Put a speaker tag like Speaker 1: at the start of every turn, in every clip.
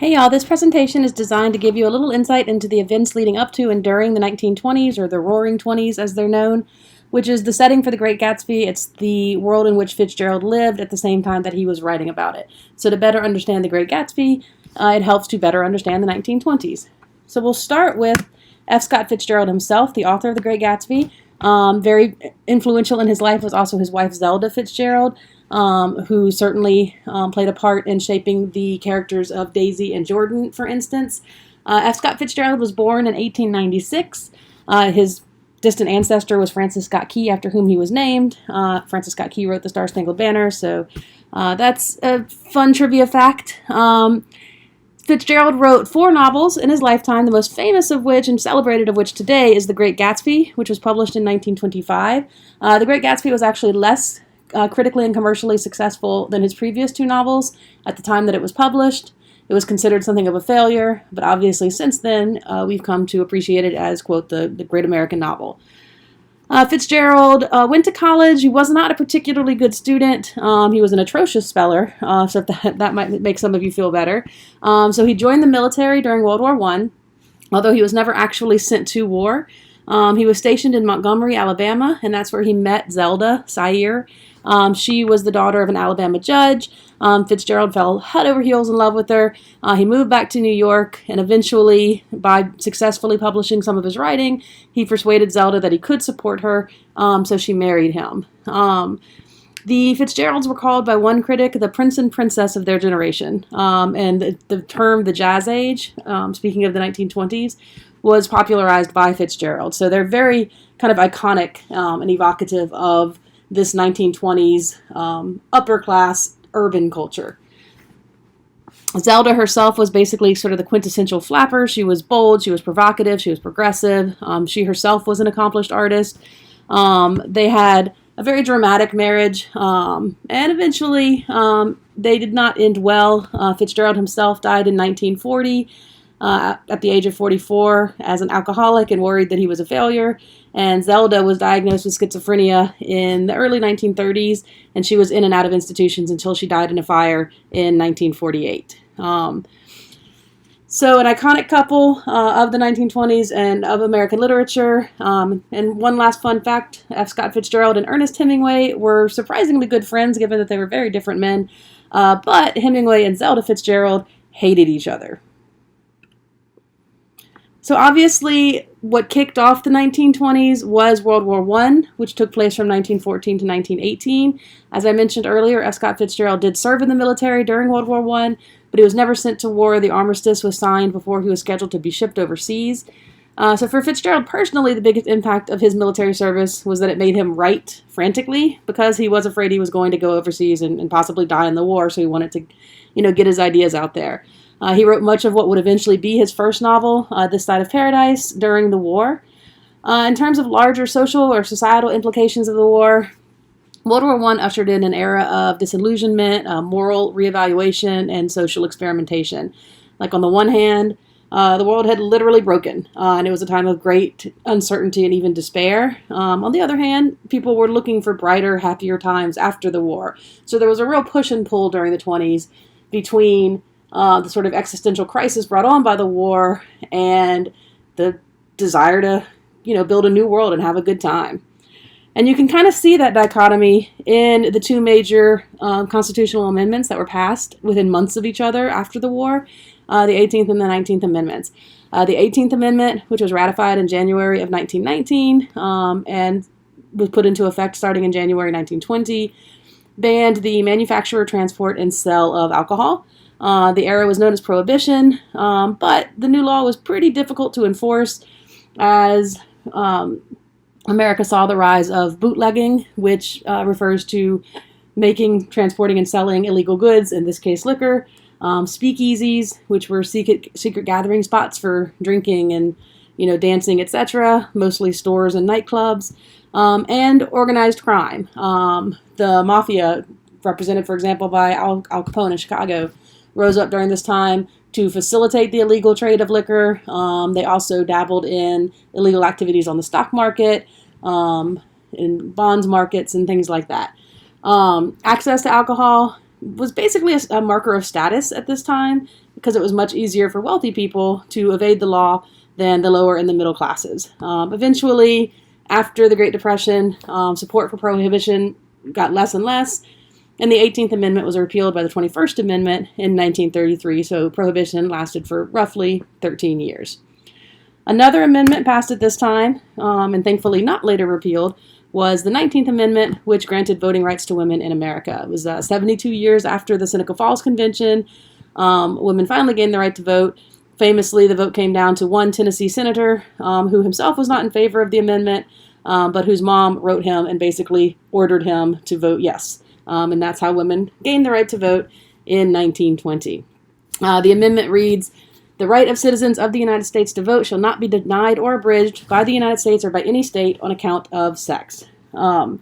Speaker 1: Hey y'all, this presentation is designed to give you a little insight into the events leading up to and during the 1920s, or the Roaring Twenties as they're known, which is the setting for The Great Gatsby. It's the world in which Fitzgerald lived at the same time that he was writing about it. So to better understand The Great Gatsby, it helps to better understand the 1920s. So we'll start with F. Scott Fitzgerald himself, the author of The Great Gatsby. Very influential in his life was also his wife Zelda Fitzgerald, who certainly played a part in shaping the characters of Daisy and Jordan, for instance. F. Scott Fitzgerald was born in 1896. His distant ancestor was Francis Scott Key, after whom he was named. Francis Scott Key wrote the Star-Spangled Banner, so that's a fun trivia fact. Fitzgerald wrote 4 novels in his lifetime, the most famous of which and celebrated of which today is The Great Gatsby, which was published in 1925. The Great Gatsby was actually less critically and commercially successful than his previous 2 novels at the time that it was published. It was considered something of a failure, but obviously since then we've come to appreciate it as, quote, the great American novel. Fitzgerald went to college. He was not a particularly good student. He was an atrocious speller, so that might make some of you feel better. So he joined the military during World War I, although he was never actually sent to war. He was stationed in Montgomery, Alabama, and that's where he met Zelda Sayer. She was the daughter of an Alabama judge. Fitzgerald fell head over heels in love with her. He moved back to New York, and eventually, by successfully publishing some of his writing, he persuaded Zelda that he could support her, so she married him. The Fitzgeralds were called by one critic the prince and princess of their generation, and the term the Jazz Age, speaking of the 1920s, was popularized by Fitzgerald. So they're very kind of iconic and evocative of this 1920s upper-class urban culture. Zelda herself was basically sort of the quintessential flapper. She was bold, she was provocative, she was progressive. She herself was an accomplished artist. They had a very dramatic marriage, and eventually they did not end well. Fitzgerald himself died in 1940 at the age of 44 as an alcoholic and worried that he was a failure. And Zelda was diagnosed with schizophrenia in the early 1930s, and she was in and out of institutions until she died in a fire in 1948. So an iconic couple of the 1920s and of American literature. And one last fun fact, F. Scott Fitzgerald and Ernest Hemingway were surprisingly good friends, given that they were very different men. But Hemingway and Zelda Fitzgerald hated each other. So obviously, what kicked off the 1920s was World War I, which took place from 1914 to 1918. As I mentioned earlier, F. Scott Fitzgerald did serve in the military during World War I, but he was never sent to war. The armistice was signed before he was scheduled to be shipped overseas. So for Fitzgerald personally, the biggest impact of his military service was that it made him write frantically, because he was afraid he was going to go overseas and possibly die in the war, so he wanted to, get his ideas out there. He wrote much of what would eventually be his first novel, This Side of Paradise, during the war. In terms of larger social or societal implications of the war, World War I ushered in an era of disillusionment, moral reevaluation, and social experimentation. Like, on the one hand, the world had literally broken, and it was a time of great uncertainty and even despair. On the other hand, people were looking for brighter, happier times after the war. So there was a real push and pull during the 20s between the sort of existential crisis brought on by the war and the desire to, build a new world and have a good time. And you can kind of see that dichotomy in the 2 major constitutional amendments that were passed within months of each other after the war, the 18th and the 19th Amendments. The 18th Amendment, which was ratified in January of 1919 and was put into effect starting in January 1920, banned the manufacture, transport, and sale of alcohol. The era was known as Prohibition, but the new law was pretty difficult to enforce as America saw the rise of bootlegging, which refers to making, transporting, and selling illegal goods, in this case liquor, speakeasies, which were secret gathering spots for drinking and dancing, etc., mostly stores and nightclubs, and organized crime. The mafia, represented, for example, by Al Capone in Chicago, rose up during this time to facilitate the illegal trade of liquor. They also dabbled in illegal activities on the stock market, in bonds markets, and things like that. Access to alcohol was basically a marker of status at this time because it was much easier for wealthy people to evade the law than the lower and the middle classes. Eventually, after the Great Depression, support for prohibition got less and less, and the 18th Amendment was repealed by the 21st Amendment in 1933, so prohibition lasted for roughly 13 years. Another amendment passed at this time, and thankfully not later repealed, was the 19th Amendment, which granted voting rights to women in America. It was 72 years after the Seneca Falls Convention. Women finally gained the right to vote. Famously, the vote came down to one Tennessee senator who himself was not in favor of the amendment, but whose mom wrote him and basically ordered him to vote yes. And that's how women gained the right to vote in 1920. The amendment reads, "The right of citizens of the United States to vote shall not be denied or abridged by the United States or by any state on account of sex." And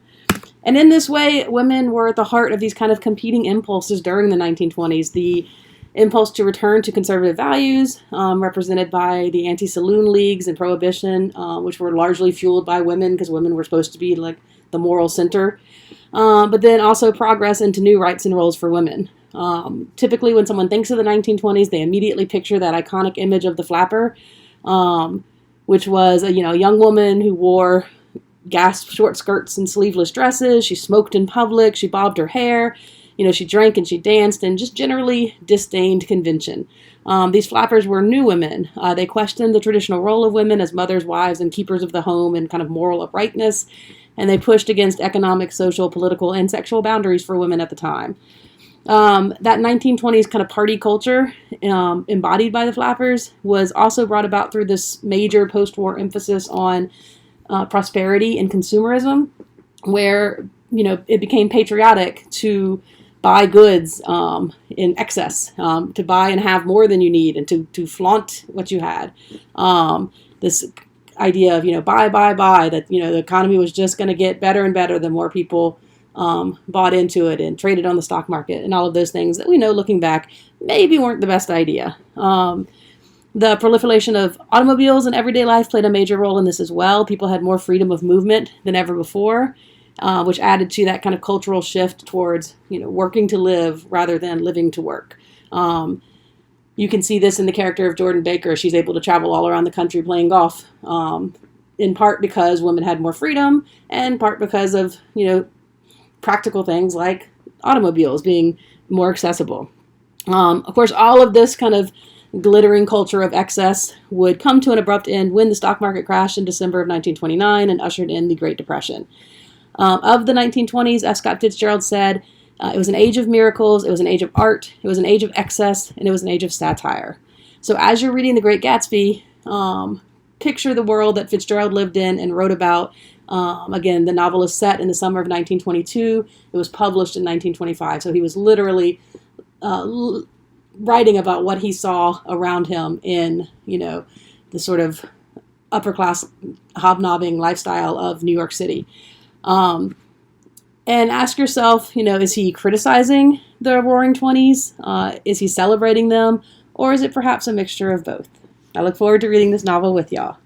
Speaker 1: in this way, women were at the heart of these kind of competing impulses during the 1920s. The impulse to return to conservative values, represented by the anti-saloon leagues and prohibition, which were largely fueled by women because women were supposed to be like the moral center. But then also progress into new rights and roles for women. Typically, when someone thinks of the 1920s, they immediately picture that iconic image of the flapper, which was a young woman who wore short skirts and sleeveless dresses. She smoked in public. She bobbed her hair. She drank and she danced and just generally disdained convention. These flappers were new women. They questioned the traditional role of women as mothers, wives, and keepers of the home and kind of moral uprightness. And they pushed against economic, social, political, and sexual boundaries for women at the time. That 1920s kind of party culture embodied by the flappers was also brought about through this major post-war emphasis on prosperity and consumerism, where it became patriotic to buy goods in excess, to buy and have more than you need, and to flaunt what you had. This idea of buy, that the economy was just going to get better and better the more people bought into it and traded on the stock market, and all of those things that we know looking back maybe weren't the best idea. The proliferation of automobiles in everyday life played a major role in this as well. People had more freedom of movement than ever before, which added to that kind of cultural shift towards working to live rather than living to work. You can see this in the character of Jordan Baker. She's able to travel all around the country playing golf, in part because women had more freedom, and in part because of practical things like automobiles being more accessible. Of course, all of this kind of glittering culture of excess would come to an abrupt end when the stock market crashed in December of 1929 and ushered in the Great Depression. Of the 1920s, F. Scott Fitzgerald said, it was an age of miracles, it was an age of art, it was an age of excess, and it was an age of satire. So as you're reading The Great Gatsby, picture the world that Fitzgerald lived in and wrote about. Again, the novel is set in the summer of 1922. It was published in 1925. So he was literally writing about what he saw around him in, the sort of upper class hobnobbing lifestyle of New York City. And ask yourself, is he criticizing the Roaring Twenties? Is he celebrating them? Or is it perhaps a mixture of both? I look forward to reading this novel with y'all.